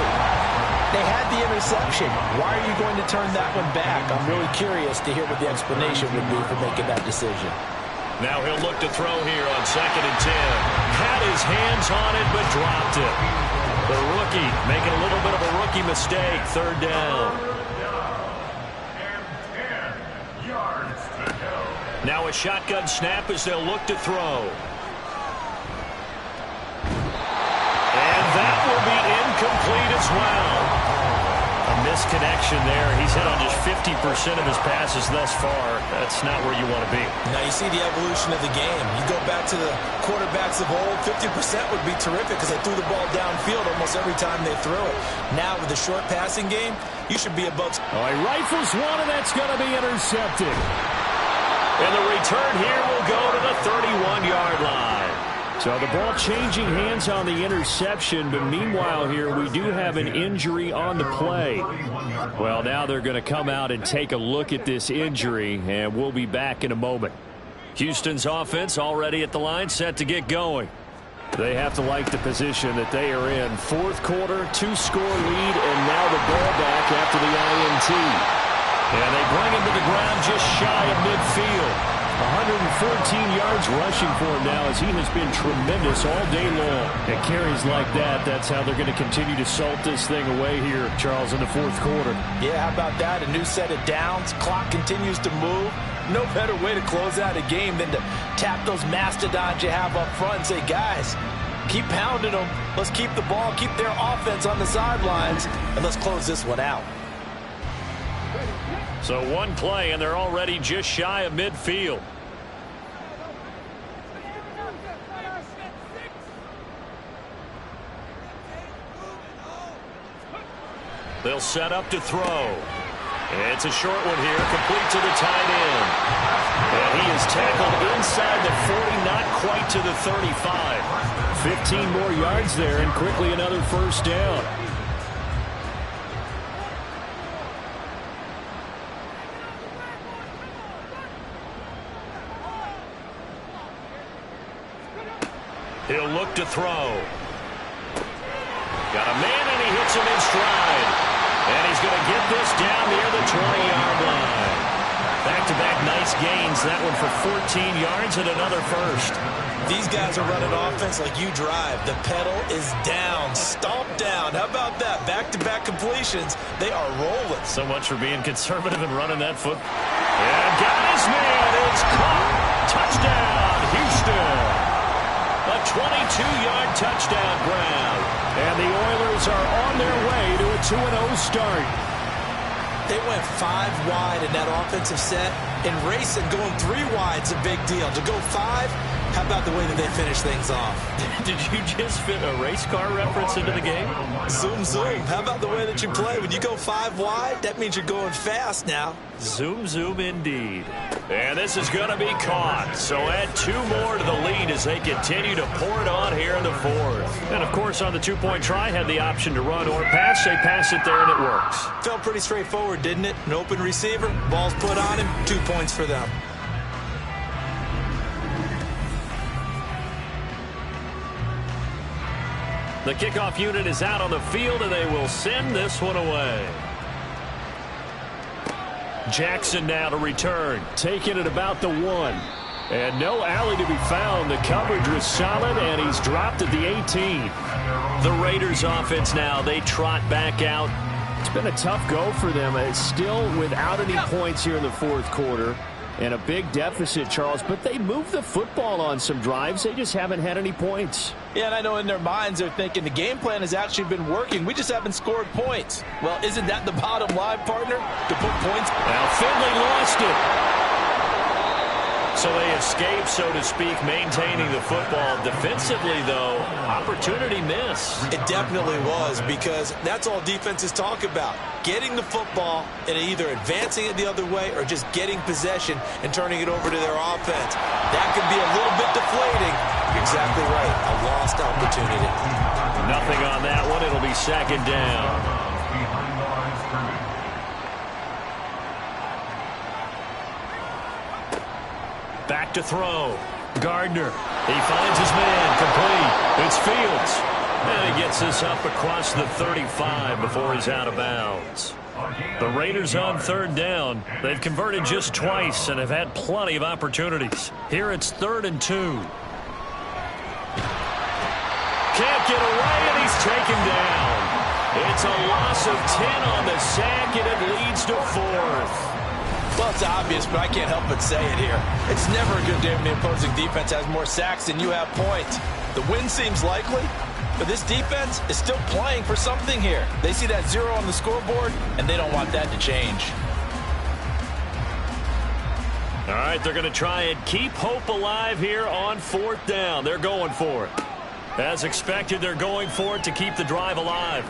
They had the interception. Why are you going to turn that one back? I'm really curious to hear what the explanation would be for making that decision. Now he'll look to throw here on 2nd and 10. Had his hands on it, but dropped it. The rookie making a little bit of a rookie mistake. 3rd down. And 10 yards to go. Now a shotgun snap as they'll look to throw. And that will be incomplete as well. A misconnection there. He's hit on just 50% of his passes thus far. That's not where you want to be. Now you see the evolution of the game. You go back to the quarterbacks of old, 50% would be terrific because they threw the ball downfield almost every time they threw it. Now with the short passing game, you should be above. Oh, he rifles one, and that's going to be intercepted. And the return here will go to the 31-yard line. So the ball changing hands on the interception, but meanwhile here we do have an injury on the play. Well, now they're going to come out and take a look at this injury, and we'll be back in a moment. Houston's offense already at the line, set to get going. They have to like the position that they are in. 4th quarter, 2-score lead, and now the ball back after the INT. And they bring him to the ground just shy of midfield. 114 yards rushing for him now, as he has been tremendous all day long. At carries like that, that's how they're going to continue to salt this thing away here, Charles, in the fourth quarter. Yeah, how about that? A new set of downs. Clock continues to move. No better way to close out a game than to tap those mastodons you have up front and say, guys, keep pounding them. Let's keep the ball, keep their offense on the sidelines, and let's close this one out. So one play, and they're already just shy of midfield. They'll set up to throw. It's a short one here, complete to the tight end. And he is tackled inside the 40, not quite to the 35. 15 more yards there, and quickly another first down. He'll look to throw. Got a man, and he hits him in stride. And he's going to get this down near the 20-yard line. Back-to-back nice gains. That one for 14 yards and another first. These guys are running offense like you drive. The pedal is down, stomped down. How about that? Back-to-back completions. They are rolling. So much for being conservative and running that foot. And got his man. It's caught. Touchdown, Houston. A 22-yard touchdown grab. And the Oilers are on their way to a 2-0 start. They went 5 wide in that offensive set. And racing going 3 wide is a big deal. To go 5, how about the way that they finish things off? Did you just fit a race car reference into the game? Zoom, zoom. How about the way that you play? When you go 5 wide, that means you're going fast now. Zoom, zoom indeed. And this is going to be caught. So add 2 more to the lead as they continue to pour it on here in the fourth. And, of course, on the 2-point try, had the option to run or pass. They pass it there, and it works. Felt pretty straightforward, didn't it? An open receiver, ball's put on him, 2 points for them. The kickoff unit is out on the field, and they will send this one away. Jackson now to return, taking it about the 1. And no alley to be found. The coverage was solid, and he's dropped at the 18. The Raiders offense now, they trot back out. It's been a tough go for them. It's still without any points here in the fourth quarter. And a big deficit, Charles, but they moved the football on some drives. They just haven't had any points. Yeah, and I know in their minds they're thinking the game plan has actually been working. We just haven't scored points. Well, isn't that the bottom line, partner? To put points. Now Finley lost it. So they escape, so to speak, maintaining the football. Defensively, though, opportunity miss. It definitely was, because that's all defenses talk about. Getting the football and either advancing it the other way or just getting possession and turning it over to their offense. That can be a little bit deflating. You're exactly right. A lost opportunity. Nothing on that one. It'll be second down. Back to throw. Gardner. He finds his man. Complete. It's Fields. And he gets this up across the 35 before he's out of bounds. The Raiders on third down. They've converted just twice and have had plenty of opportunities. Here it's 3rd and 2. Can't get away, and he's taken down. It's a loss of 10 on the sack, and it leads to 4th. Well, it's obvious, but I can't help but say it here. It's never a good day when the opposing defense has more sacks than you have points. The win seems likely, but this defense is still playing for something here. They see that 0 on the scoreboard, and they don't want that to change. All right, they're going to try and keep hope alive here on 4th down. They're going for it. As expected, they're going for it to keep the drive alive.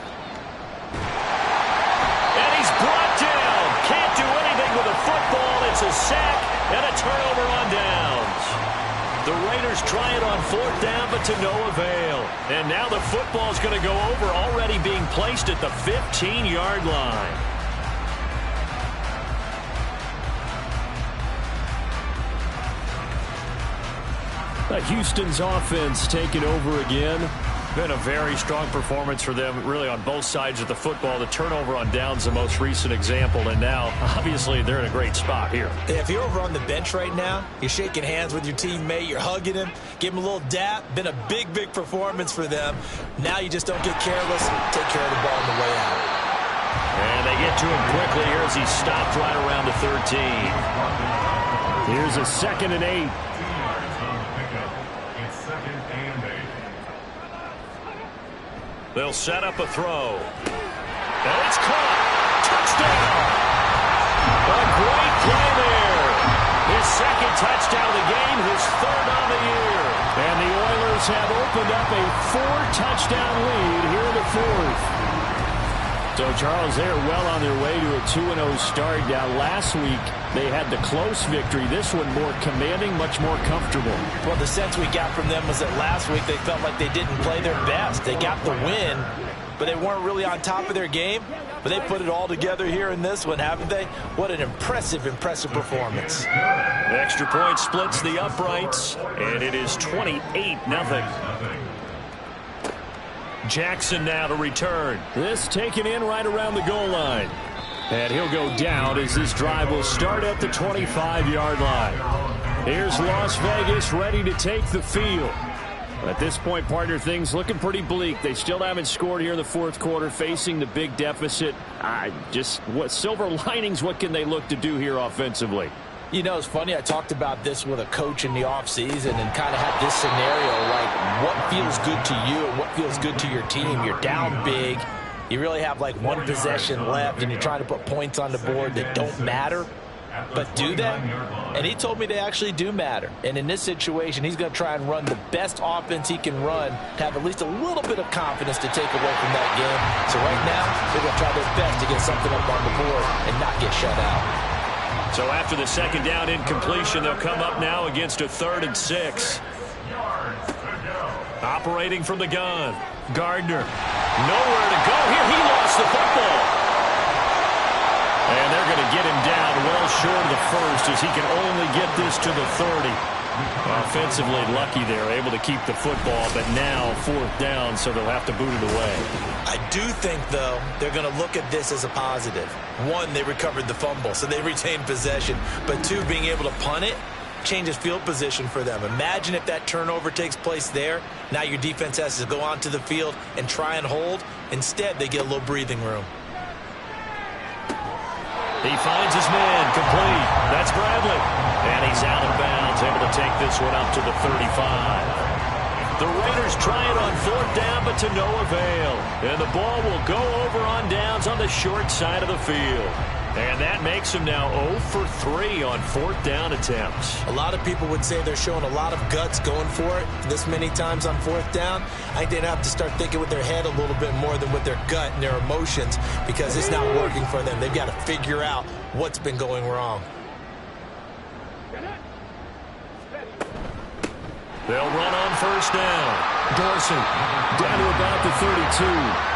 And he's brought down. Can't do anything with a football. It's a sack and a turnover on downs. The Raiders try it on 4th down, but to no avail. And now the football's going to go over, already being placed at the 15-yard line. Houston's offense taking over again. been a very strong performance for them, really, on both sides of the football. The turnover on downs, the most recent example, and now, obviously, they're in a great spot here. If you're over on the bench right now, you're shaking hands with your teammate, you're hugging him, give him a little dap. Been a big, big performance for them. Now you just don't get careless. Take care of the ball on the way out. And they get to him quickly here as he stopped right around the 13. Here's a 2nd and 8. They'll set up a throw. And it's caught. Touchdown. A great play there. His 2nd touchdown of the game, his 3rd on the year. And the Oilers have opened up a 4-touchdown lead here in the 4th. So, Charles, they're well on their way to a 2-0 start. Now, last week, they had the close victory. This one more commanding, much more comfortable. Well, the sense we got from them was that last week they felt like they didn't play their best. They got the win, but they weren't really on top of their game. But they put it all together here in this one, haven't they? What an impressive, impressive performance. The extra point splits the uprights, and it is 28-0. Jackson now to return. This taken in right around the goal line. And he'll go down as this drive will start at the 25-yard line. Here's Las Vegas ready to take the field. At this point, partner, things looking pretty bleak. They still haven't scored here in the 4th quarter, facing the big deficit. What silver linings, what can they look to do here offensively? You know, it's funny, I talked about this with a coach in the offseason and kind of had this scenario, like what feels good to you and what feels good to your team. You're down big. You really have like one possession left, and you're trying to put points on the board that don't matter. But do they? And he told me they actually do matter. And in this situation, he's going to try and run the best offense he can run to have at least a little bit of confidence to take away from that game. So right now, they're going to try their best to get something up on the board and not get shut out. So after the 2nd down incompletion, they'll come up now against a 3rd and 6. Operating from the gun. Gardner. Nowhere to go here. He lost the football. And they're going to get him down well short of the 1st as he can only get this to the 30. Offensively lucky there, able to keep the football, but now 4th down, so they'll have to boot it away. I do think, though, they're going to look at this as a positive. 1, they recovered the fumble, so they retained possession. But 2, being able to punt it changes field position for them. Imagine if that turnover takes place there. Now your defense has to go onto the field and try and hold. Instead, they get a little breathing room. He finds his man, complete. That's Bradley. And he's out of bounds, able to take this one up to the 35. The Raiders try it on 4th down, but to no avail. And the ball will go over on downs on the short side of the field. And that makes them now 0 for 3 on 4th down attempts. A lot of people would say they're showing a lot of guts going for it this many times on 4th down. I think they'd have to start thinking with their head a little bit more than with their gut and their emotions, because it's not working for them. They've got to figure out what's been going wrong. They'll run on 1st down. Dorsey down to about the 32.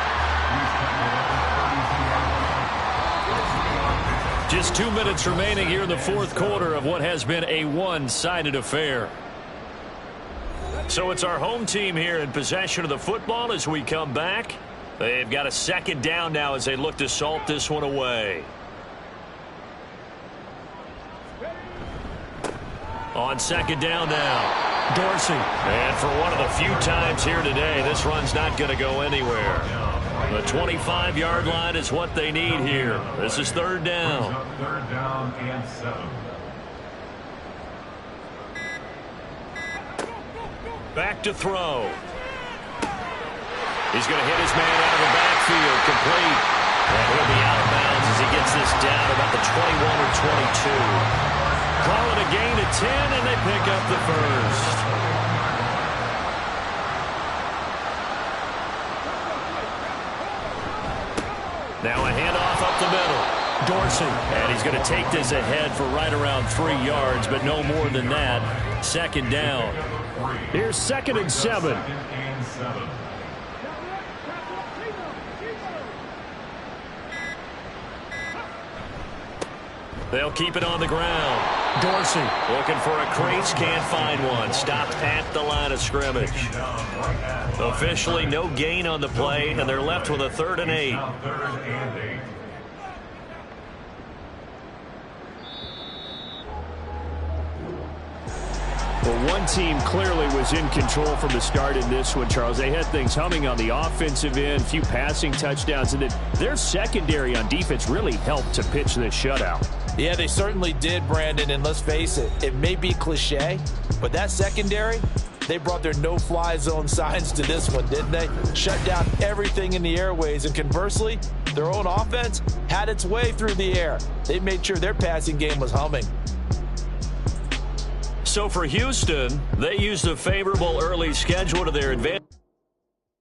Just 2 minutes remaining here in the 4th quarter of what has been a one-sided affair. So it's our home team here in possession of the football as we come back. They've got a 2nd down now as they look to salt this one away. On 2nd down now. Dorsey. And for one of the few times here today, this run's not going to go anywhere. The 25-yard line is what they need here. This is 3rd down. 3rd down and 7. Back to throw. He's going to hit his man out of the backfield. Complete. And he'll be out of bounds as he gets this down about the 21 or 22. Call it a gain of 10, and they pick up the 1st. Now a handoff up the middle. Dorsey. And he's going to take this ahead for right around 3 yards, but no more than that. 2nd down. Here's 2nd and 7. They'll keep it on the ground. Dorsey looking for a crease, can't find one. Stopped at the line of scrimmage. Officially no gain on the play, and they're left with a 3rd and 8. Well, one team clearly was in control from the start in this one, Charles. They had things humming on the offensive end, a few passing touchdowns, and then their secondary on defense really helped to pitch this shutout. Yeah, they certainly did, Brandon, and let's face it, it may be cliche, but that secondary, they brought their no-fly zone signs to this one, didn't they? Shut down everything in the airways, and conversely, their own offense had its way through the air. They made sure their passing game was humming. So for Houston, they used a favorable early schedule to their advantage.